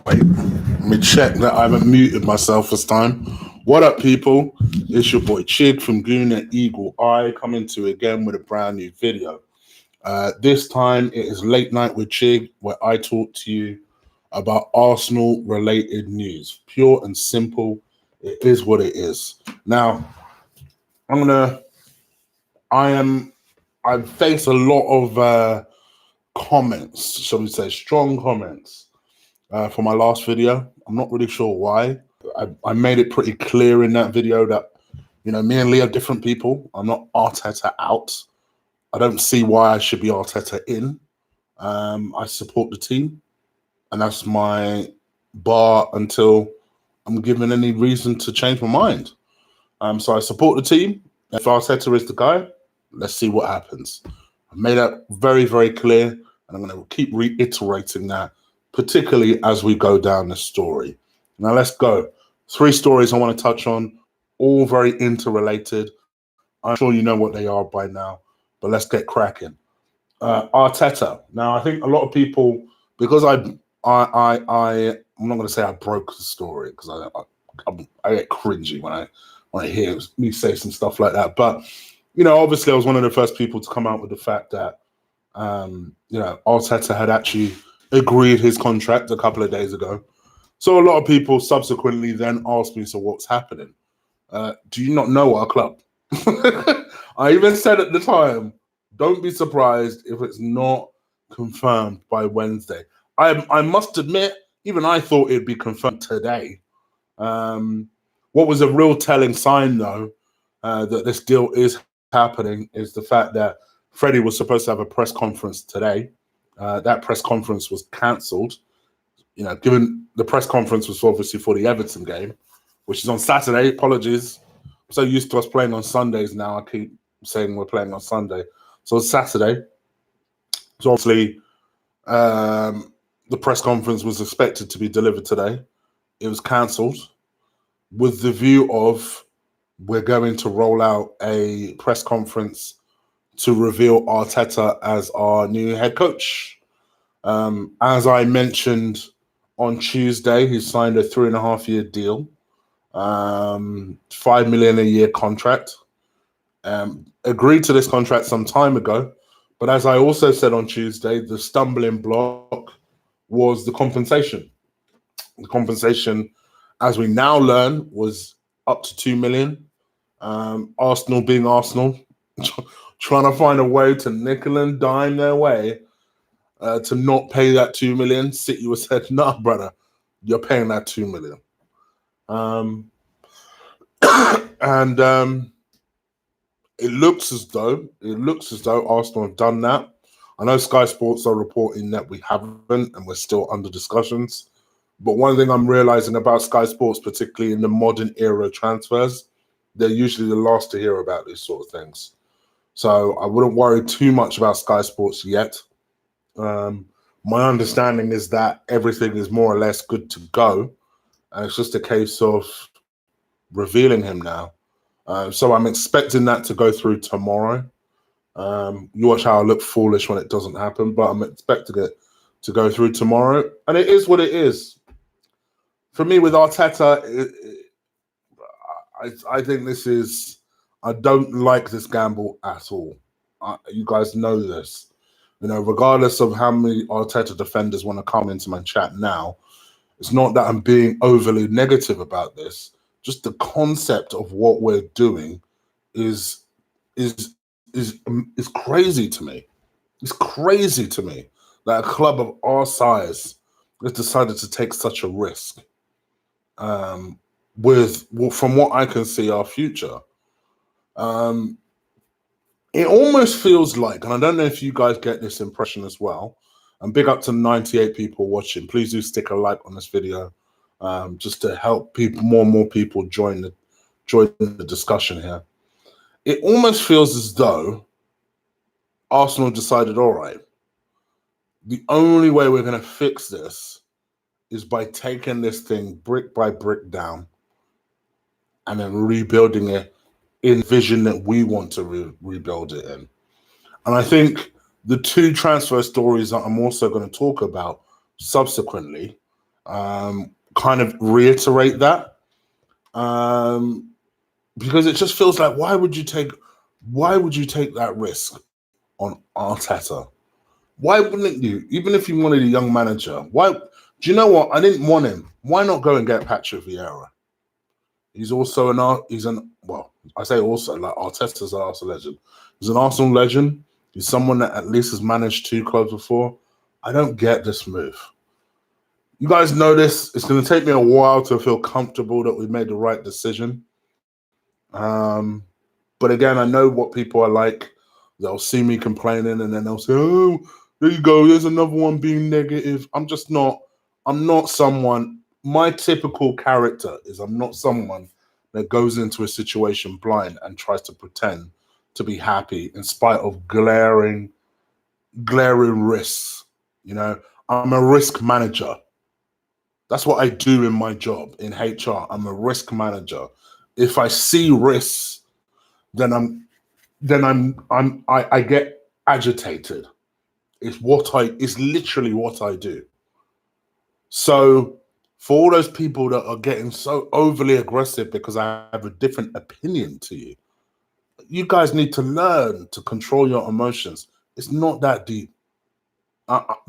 Wait, let me check that I haven't muted myself this time. What up, people? It's your boy Chig from Gooner Eagle Eye coming to you again with a brand new video. This time it is late night with Chig, where I talk to you about Arsenal related news. Pure and simple. It is what it is. Now, I've faced a lot of comments, shall we say, strong comments for my last video. I'm not really sure why. I made it pretty clear in that video that, me and Lee are different people. I'm not Arteta out. I don't see why I should be Arteta in. I support the team, and that's my bar until I'm given any reason to change my mind. So I support the team. If Arteta is the guy, let's see what happens. I made that very, very clear, and I'm going to keep reiterating that, particularly as we go down the story. Now, let's go. 3 stories I want to touch on, all very interrelated. I'm sure you know what they are by now, but let's get cracking. Arteta. Now, I think a lot of people, because I'm not going to say I broke the story because I get cringy when I hear me say some stuff like that. But obviously, I was one of the first people to come out with the fact that Arteta had actually agreed his contract a couple of days ago. So a lot of people subsequently then asked me, so what's happening? Do you not know our club? I even said at the time, don't be surprised if it's not confirmed by Wednesday. I must admit, even I thought it'd be confirmed today. What was a real telling sign, though, that this deal is happening is the fact that Freddie was supposed to have a press conference today. That press conference was cancelled. Given the press conference was obviously for the Everton game, which is on Saturday. Apologies. I'm so used to us playing on Sundays now. I keep saying we're playing on Sunday. So it's Saturday. So obviously, the press conference was expected to be delivered today. It was cancelled with the view of we're going to roll out a press conference to reveal Arteta as our new head coach. As I mentioned on Tuesday, he signed a 3.5-year deal, $5 million a year contract. Agreed to this contract some time ago, but as I also said on Tuesday, the stumbling block was the compensation. The compensation, as we now learn, was up to $2 million. Arsenal being Arsenal, trying to find a way to nickel and dime their way to not pay that $2 million. City was said, "Nah, brother, you're paying that $2 million." And it looks as though Arsenal have done that. I know Sky Sports are reporting that we haven't, and we're still under discussions. But one thing I'm realizing about Sky Sports, particularly in the modern era transfers, they're usually the last to hear about these sort of things. So I wouldn't worry too much about Sky Sports yet. My understanding is that everything is more or less good to go, and it's just a case of revealing him now. So I'm expecting that to go through tomorrow. You watch how I look foolish when it doesn't happen, but I'm expecting it to go through tomorrow, and it is what it is. For me, with Arteta, I think this is. I don't like this gamble at all. You guys know this. Regardless of how many Arteta defenders want to come into my chat now, it's not that I'm being overly negative about this. Just the concept of what we're doing is crazy to me. It's crazy to me that a club of our size has decided to take such a risk with, from what I can see, our future. It almost feels like, and I don't know if you guys get this impression as well, and big up to 98 people watching. Please do stick a like on this video just to help more and more people join the discussion here. It almost feels as though Arsenal decided, all right, the only way we're going to fix this is by taking this thing brick by brick down and then rebuilding it in vision that we want to rebuild it in. And I think the 2 transfer stories that I'm also going to talk about subsequently kind of reiterate that, because it just feels like why would you take that risk on Arteta? Why wouldn't you? Even if you wanted a young manager, why? Do you know what? I didn't want him. Why not go and get Patrick Vieira? He's also well, I say also, like Arteta's an Arsenal legend. He's an Arsenal legend. He's someone that at least has managed 2 clubs before. I don't get this move. You guys know this. It's going to take me a while to feel comfortable that we made the right decision. But again, I know what people are like. They'll see me complaining and then they'll say, oh, there you go. There's another one being negative. I'm not someone, my typical character is I'm not someone that goes into a situation blind and tries to pretend to be happy in spite of glaring risks. I'm a risk manager. That's what I do in my job in HR. I'm a risk manager. If I see risks, then I get agitated. It's literally what I do. So for all those people that are getting so overly aggressive because I have a different opinion to you, you guys need to learn to control your emotions. It's not that deep.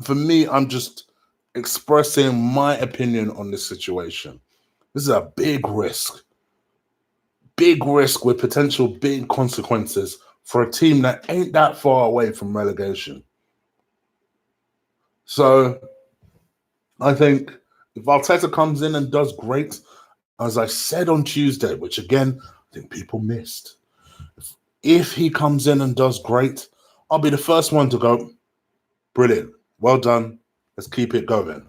For me, I'm just expressing my opinion on this situation. This is a big risk with potential big consequences for a team that ain't that far away from relegation. So I think if Arteta comes in and does great, as I said on Tuesday, which again, I think people missed, if he comes in and does great, I'll be the first one to go, brilliant, well done, let's keep it going.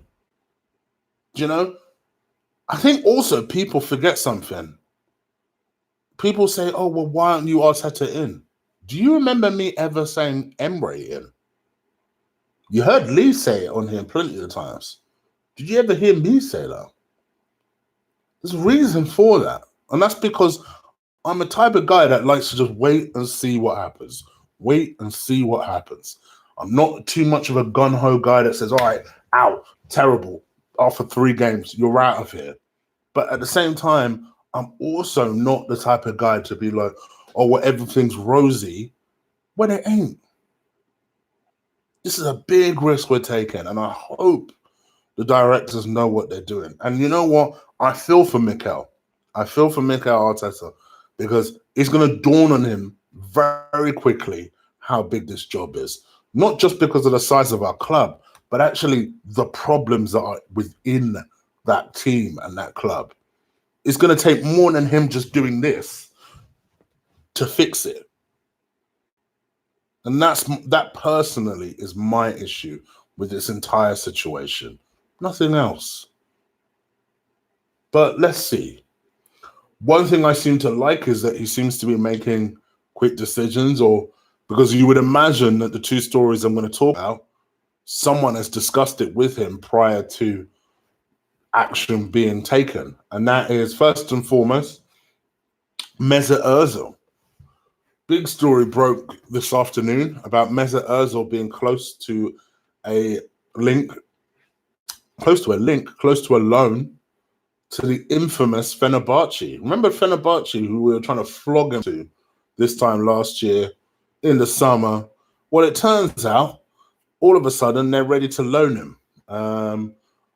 I think also people forget something. People say, oh, well, why aren't you Arteta in? Do you remember me ever saying Emre in? You heard Lee say it on here plenty of times. Did you ever hear me say that? There's a reason for that. And that's because I'm a type of guy that likes to just wait and see what happens. Wait and see what happens. I'm not too much of a gun-ho guy that says, all right, out, terrible. After 3 games, you're out of here. But at the same time, I'm also not the type of guy to be like, oh, well, everything's rosy when it ain't. This is a big risk we're taking, and I hope the directors know what they're doing. And you know what? I feel for Mikel. I feel for Mikel Arteta because it's going to dawn on him very quickly how big this job is. Not just because of the size of our club, but actually the problems that are within that team and that club. It's going to take more than him just doing this to fix it. And that personally is my issue with this entire situation. Nothing else. But let's see. One thing I seem to like is that he seems to be making quick decisions, or because you would imagine that the 2 stories I'm going to talk about, someone has discussed it with him prior to action being taken. And that is, first and foremost, Mesut Ozil. Big story broke this afternoon about Mesut Ozil being close to a loan to the infamous Fenerbahce. Remember Fenerbahce, who we were trying to flog him to this time last year in the summer? Well, it turns out all of a sudden they're ready to loan him.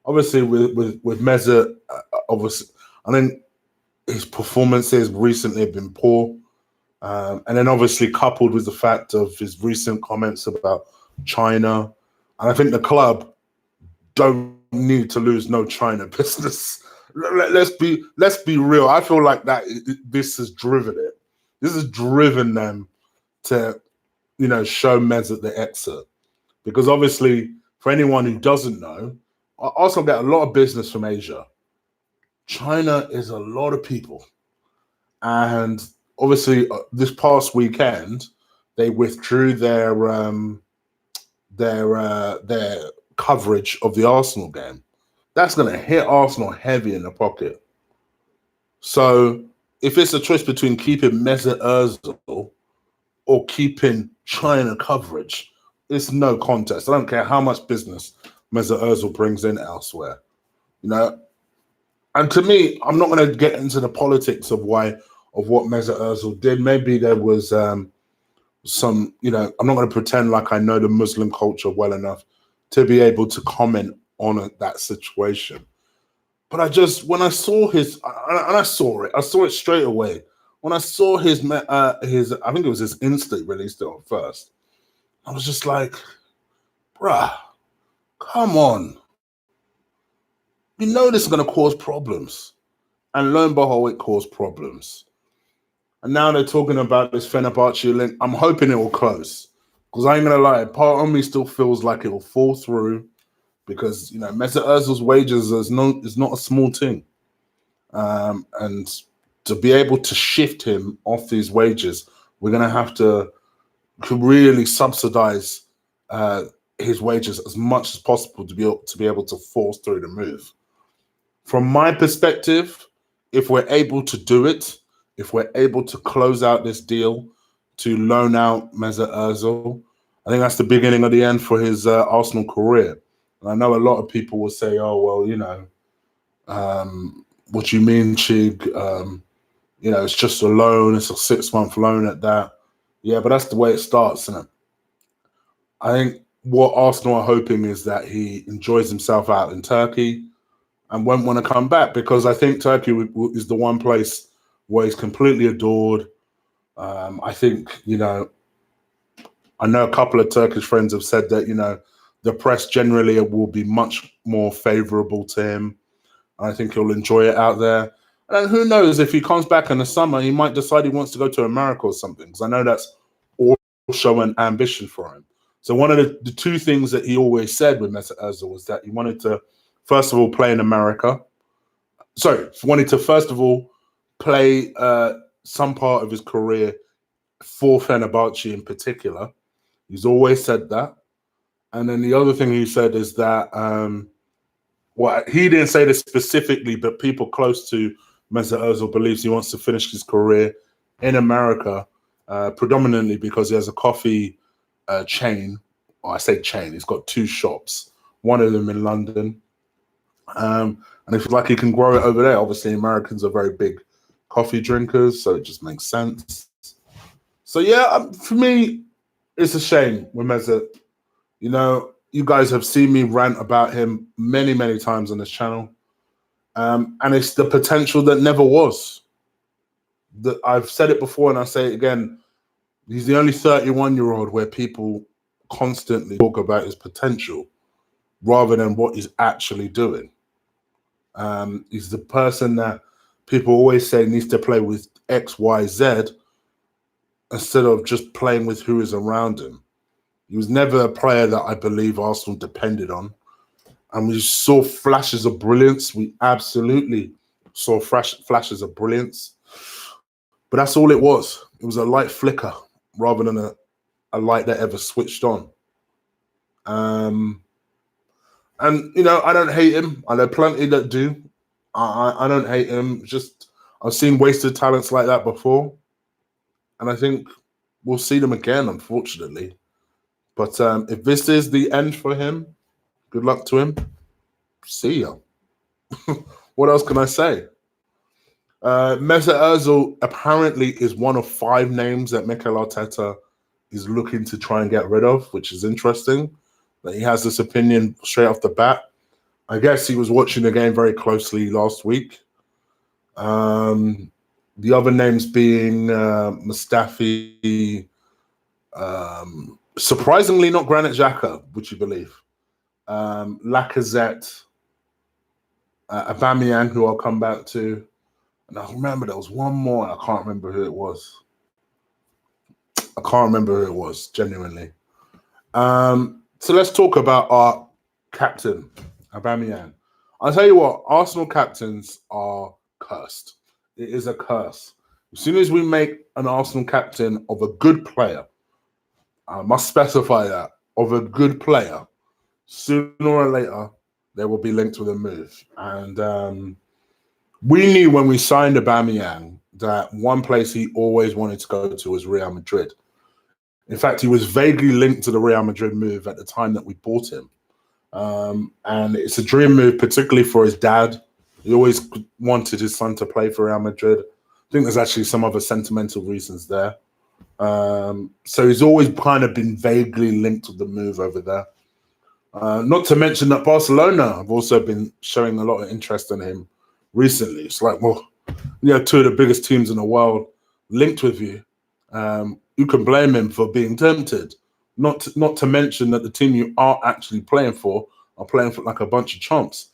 Obviously, with Mesut, obviously, I think his performances recently have been poor. And then obviously coupled with the fact of his recent comments about China. And I think the club don't need to lose no China business. Let's be real. I feel like this has driven it. This has driven them to, show Mesut the exit. Because obviously, for anyone who doesn't know, I also get a lot of business from Asia. China is a lot of people. And obviously, this past weekend, they withdrew their coverage of the Arsenal game. That's going to hit Arsenal heavy in the pocket. So if it's a choice between keeping Mesut Ozil or keeping China coverage, it's no contest. I don't care how much business Mesut Ozil brings in elsewhere. You know, and to me, I'm not going to get into the politics of what Mesut Ozil did. Maybe there was some, I'm not going to pretend like I know the Muslim culture well enough to be able to comment on that situation. But when I saw I saw it straight away. When I saw his, I think it was his Insta released it on first. I was just like, bruh, come on. You know this is going to cause problems. And lo and behold, it caused problems. And now they're talking about this Fenerbahce link. I'm hoping it will close. Because I ain't going to lie, part of me still feels like it will fall through. Because, Mesut Ozil's wages is not a small thing. And to be able to shift him off these wages, we're going to have to really subsidize his wages as much as possible to be able to force through the move. From my perspective, if we're able to do it, if we're able to close out this deal to loan out Mesut Ozil, I think that's the beginning of the end for his Arsenal career. And I know a lot of people will say, oh, well, what do you mean, Chig? It's just a loan. It's a 6-month loan at that. Yeah, but that's the way it starts, isn't it? I think what Arsenal are hoping is that he enjoys himself out in Turkey and won't want to come back, because I think Turkey is the one place where he's completely adored. I think, I know a couple of Turkish friends have said that, the press generally will be much more favourable to him. I think he'll enjoy it out there. And who knows, if he comes back in the summer, he might decide he wants to go to America or something, because I know that's also an ambition for him. So one of the two things that he always said with Mesut Ozil was that he wanted to, first of all, play in America. Sorry, he wanted to, first of all, play some part of his career for Fenerbahce in particular. He's always said that. And then the other thing he said is that, he didn't say this specifically, but people close to Mesut Ozil believes he wants to finish his career in America, predominantly because he has a coffee chain. Well, I say chain. He's got 2 shops, one of them in London. And if like he can grow it over there, obviously Americans are very big coffee drinkers, so it just makes sense. So yeah, for me, it's a shame with Mesut. You guys have seen me rant about him many, many times on this channel. And it's the potential that never was. I've said it before and I say it again. He's the only 31-year-old where people constantly talk about his potential rather than what he's actually doing. He's the person that people always say needs to play with X, Y, Z instead of just playing with who is around him. He was never a player that I believe Arsenal depended on. And we saw flashes of brilliance. We absolutely saw flashes of brilliance. But that's all it was. It was a light flicker rather than a light that ever switched on. And, I don't hate him. I know plenty that do. I don't hate him. Just I've seen wasted talents like that before. And I think we'll see them again, unfortunately. But if this is the end for him, good luck to him. See ya. What else can I say? Mesut Ozil apparently is one of 5 names that Mikel Arteta is looking to try and get rid of, which is interesting. That he has this opinion straight off the bat. I guess he was watching the game very closely last week. The other names being Mustafi, surprisingly not Granit Xhaka, would you believe? Lacazette, Aubameyang, who I'll come back to. And I remember there was one more. I can't remember who it was. Genuinely. So let's talk about our captain, Aubameyang. I'll tell you what, Arsenal captains are cursed. It is a curse. As soon as we make an Arsenal captain of a good player, I must specify that, of a good player, sooner or later, they will be linked with a move. And we knew when we signed Aubameyang that one place he always wanted to go to was Real Madrid. In fact, he was vaguely linked to the Real Madrid move at the time that we bought him. And it's a dream move, particularly for his dad. He always wanted his son to play for Real Madrid. I think there's actually some other sentimental reasons there. So he's always kind of been vaguely linked with the move over there. Not to mention that Barcelona have also been showing a lot of interest in him recently. It's like, well, two of the biggest teams in the world linked with you. You can blame him for being tempted. Not to mention that the team you are actually playing for are playing for like a bunch of chumps.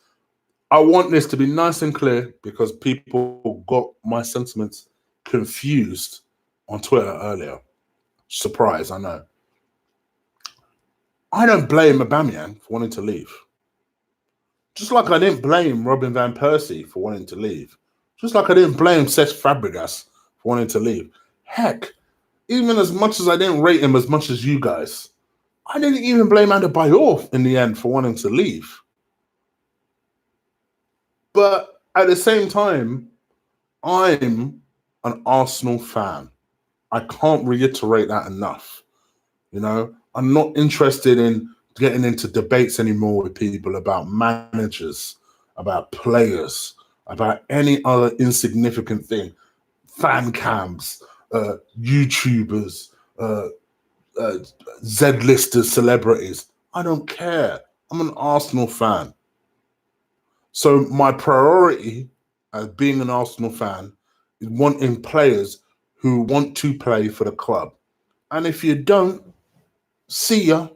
I want this to be nice and clear because people got my sentiments confused on Twitter earlier. Surprise, I know. I don't blame Aubameyang for wanting to leave. Just like I didn't blame Robin van Persie for wanting to leave. Just like I didn't blame Cesc Fabregas for wanting to leave. Heck, even as much as I didn't rate him as much as you guys, I didn't even blame Adebayor in the end for wanting to leave. But at the same time, I'm an Arsenal fan. I can't reiterate that enough. I'm not interested in getting into debates anymore with people about managers, about players, about any other insignificant thing. Fan cams, YouTubers, Z-listers, celebrities. I don't care. I'm an Arsenal fan. So my priority as being an Arsenal fan is wanting players who want to play for the club. And if you don't, see ya.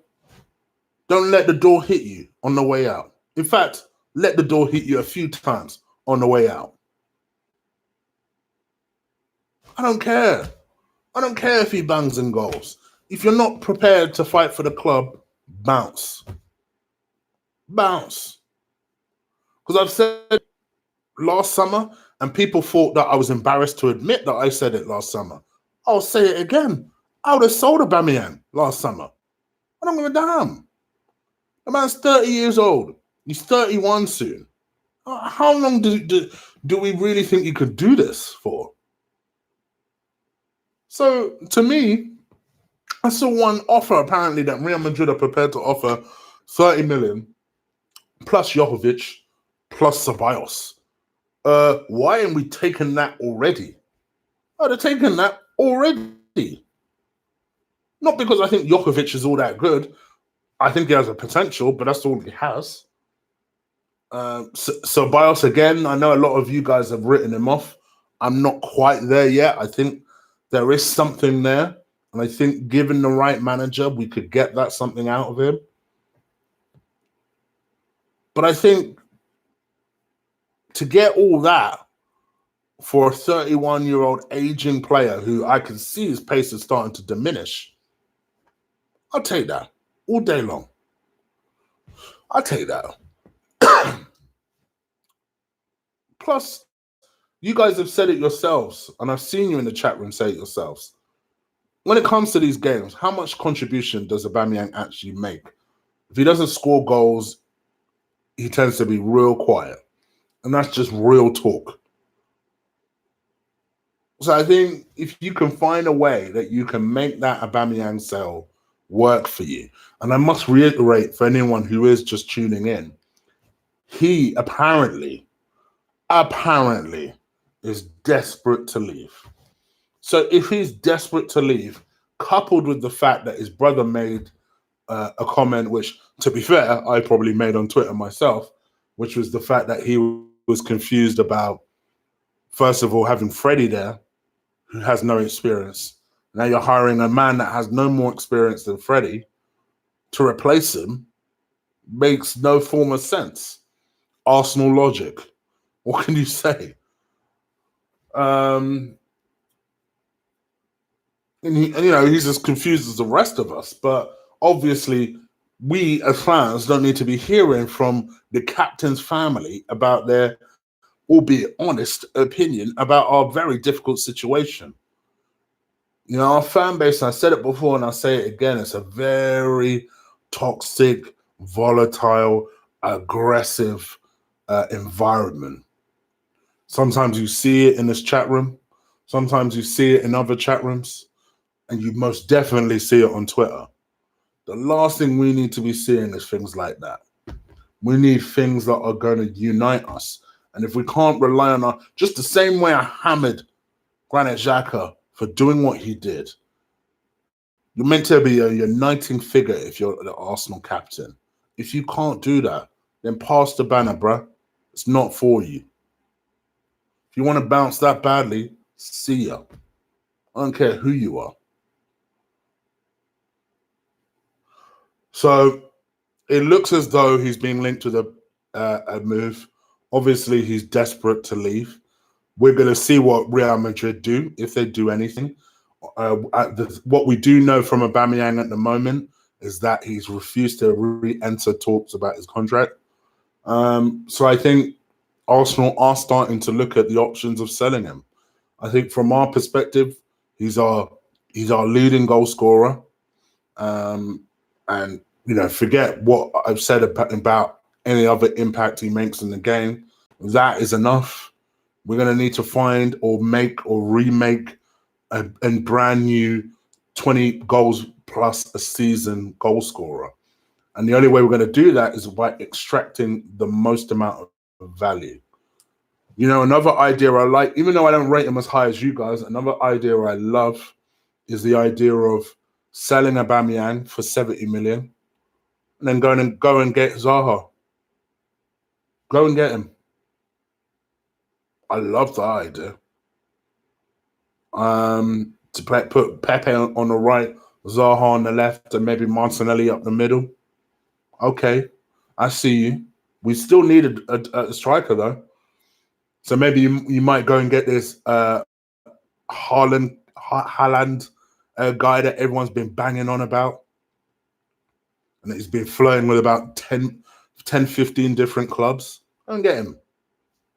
Don't let the door hit you on the way out. In fact, let the door hit you a few times on the way out. I don't care. I don't care if he bangs and goals. If you're not prepared to fight for the club, bounce. Bounce. Because I've said last summer, and people thought that I was embarrassed to admit that I said it last summer. I'll say it again. I would have sold Aubameyang last summer. I don't give a damn. The man's 30 years old. He's 31 soon. How long do we really think you could do this for? So, to me, I saw one offer apparently that Real Madrid are prepared to offer 30 million plus Jokovic plus Ceballos. Why ain't we taken that already? Oh, they're taking that already. Not because I think Jokovic is all that good. I think he has a potential, but that's all he has. Ceballos, again, I know a lot of you guys have written him off. I'm not quite there yet. I think there is something there. And I think given the right manager, we could get that something out of him. But I think to get all that for a 31-year-old aging player who I can see his pace is starting to diminish, I'll take that all day long. I'll take that. Plus, you guys have said it yourselves, and I've seen you in the chat room say it yourselves. When it comes to these games, how much contribution does Aubameyang actually make? If he doesn't score goals, he tends to be real quiet. And that's just real talk. So I think if you can find a way that you can make that Aubameyang sale work for you, and I must reiterate for anyone who is just tuning in, he apparently is desperate to leave. So if he's desperate to leave, coupled with the fact that his brother made a comment, which, to be fair, I probably made on Twitter myself, which was the fact that he was confused about, first of all, having Freddie there, who has no experience. Now you're hiring a man that has no more experience than Freddie to replace him. Makes no form of sense. Arsenal logic. What can you say? And he's as confused as the rest of us. But obviously, we as fans don't need to be hearing from the captain's family about their, albeit honest, opinion about our very difficult situation. Our fan base, I said it before and I'll say it again, it's a very toxic, volatile, aggressive environment. Sometimes you see it in this chat room. Sometimes you see it in other chat rooms. And you most definitely see it on Twitter. The last thing we need to be seeing is things like that. We need things that are going to unite us. And if we can't rely on our, just the same way I hammered Granit Xhaka for doing what he did, you're meant to be a uniting figure if you're the Arsenal captain. If you can't do that, then pass the banner, bruh. It's not for you. If you want to bounce that badly, see ya. I don't care who you are. So it looks as though he's being linked to a move. Obviously, he's desperate to leave. We're going to see what Real Madrid do, if they do anything. What we do know from Aubameyang at the moment is that he's refused to re-enter talks about his contract. So I think Arsenal are starting to look at the options of selling him. I think from our perspective, he's our leading goal scorer. And, forget what I've said about any other impact he makes in the game. That is enough. We're going to need to find or make or remake a brand new 20 goals plus a season goal scorer. And the only way we're going to do that is by extracting the most amount of value. Another idea I like, even though I don't rate him as high as you guys, another idea I love is the idea of selling Aubameyang for 70 million and then go and get Zaha. Go and get him. I love the idea. To put Pepe on the right, Zaha on the left, and maybe Martinelli up the middle. Okay, I see you. We still need a striker though, so maybe you might go and get this Haaland guy that everyone's been banging on about, and he's been flowing with about 10, 15 different clubs. Go and get him.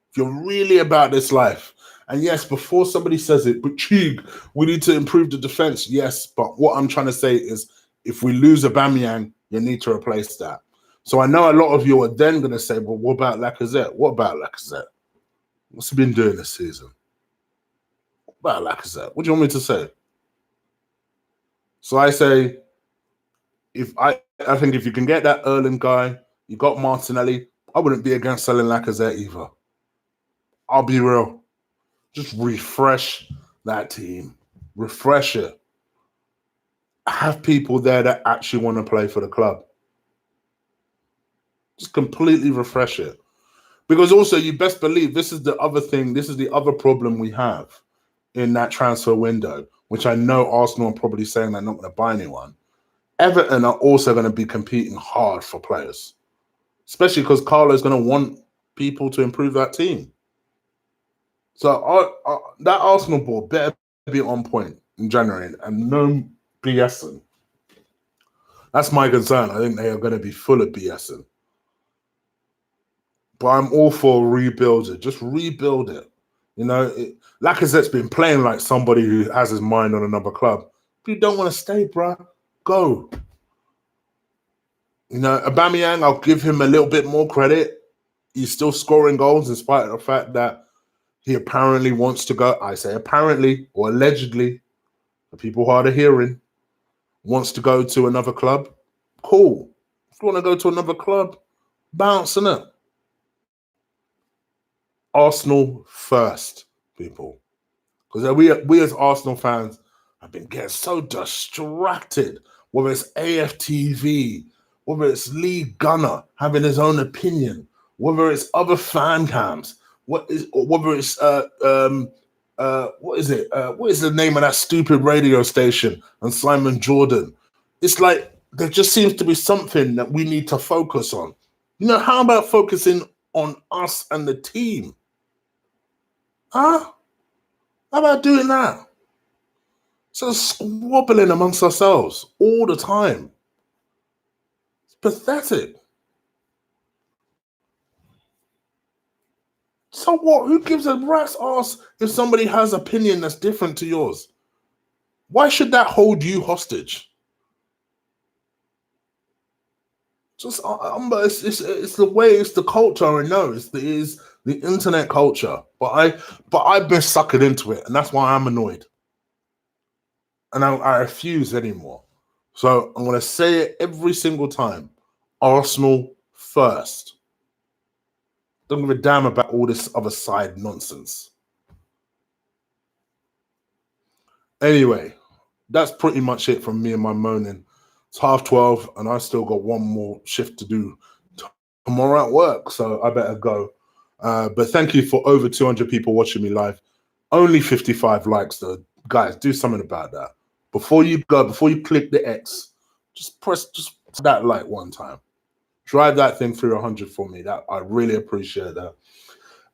If you're really about this life. And yes, before somebody says it, but Chig, we need to improve the defense. Yes, but what I'm trying to say is if we lose Aubameyang, you need to replace that. So I know a lot of you are then going to say, well, what about Lacazette? What about Lacazette? What's he been doing this season? What about Lacazette? What do you want me to say? So I say, I think if you can get that Erling guy, you got Martinelli, I wouldn't be against selling Lacazette either. I'll be real. Just refresh that team. Refresh it. Have people there that actually want to play for the club. Just completely refresh it. Because also, you best believe this is the other thing, this is the other problem we have in that transfer window, which I know Arsenal are probably saying they're not going to buy anyone. Everton are also going to be competing hard for players, especially because Carlo's going to want people to improve that team. So that Arsenal board better be on point in January and no BSing. That's my concern. I think they are going to be full of BSing. But I'm all for rebuild it. Just rebuild it. Lacazette's been playing like somebody who has his mind on another club. If you don't want to stay, bruh, go. Aubameyang, I'll give him a little bit more credit. He's still scoring goals in spite of the fact that he apparently wants to go. I say apparently or allegedly, the people hard of hearing, wants to go to another club. Cool. If you want to go to another club, bounce in it. Arsenal first, people. Because we as Arsenal fans have been getting so distracted, whether it's AFTV, whether it's Lee Gunner having his own opinion, whether it's other fan cams, whether it's what is it? What is the name of that stupid radio station and Simon Jordan? It's like there just seems to be something that we need to focus on. How about focusing on us and the team? Huh? How about doing that? So squabbling amongst ourselves all the time. It's pathetic. So what? Who gives a rat's ass if somebody has an opinion that's different to yours? Why should that hold you hostage? Just it's the way, it's the culture. I know it's the internet culture, but I've been suckered into it, and that's why I'm annoyed, and I refuse anymore. So I'm going to say it every single time: Arsenal first. Don't give a damn about all this other side nonsense. Anyway, that's pretty much it from me and my moaning. It's 12:30 and I still got one more shift to do tomorrow at work, so I better go. But thank you for over 200 people watching me live. Only 55 likes though. Guys, do something about that. Before you go, before you click the X, just press that like one time. Drive that thing through 100 for me. That I really appreciate that.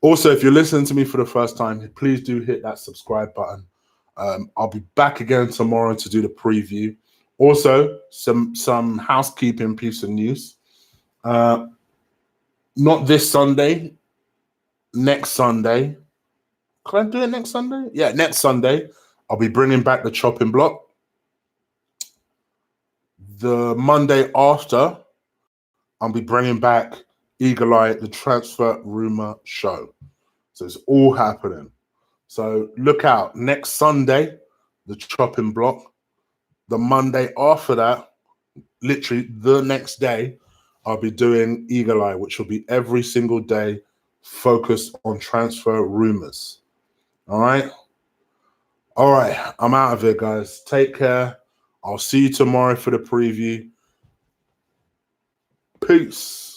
Also, if you're listening to me for the first time, please do hit that subscribe button. I'll be back again tomorrow to do the preview. Also, some housekeeping piece of news. Not this Sunday, next Sunday. Can I do it next Sunday? Yeah, next Sunday. I'll be bringing back the chopping block. The Monday after, I'll be bringing back Eagle Eye, the transfer rumor show. So it's all happening. So look out. Next Sunday, the chopping block. The Monday after that, literally the next day, I'll be doing Eagle Eye, which will be every single day focused on transfer rumors. All right? All right. I'm out of here, guys. Take care. I'll see you tomorrow for the preview. Peace.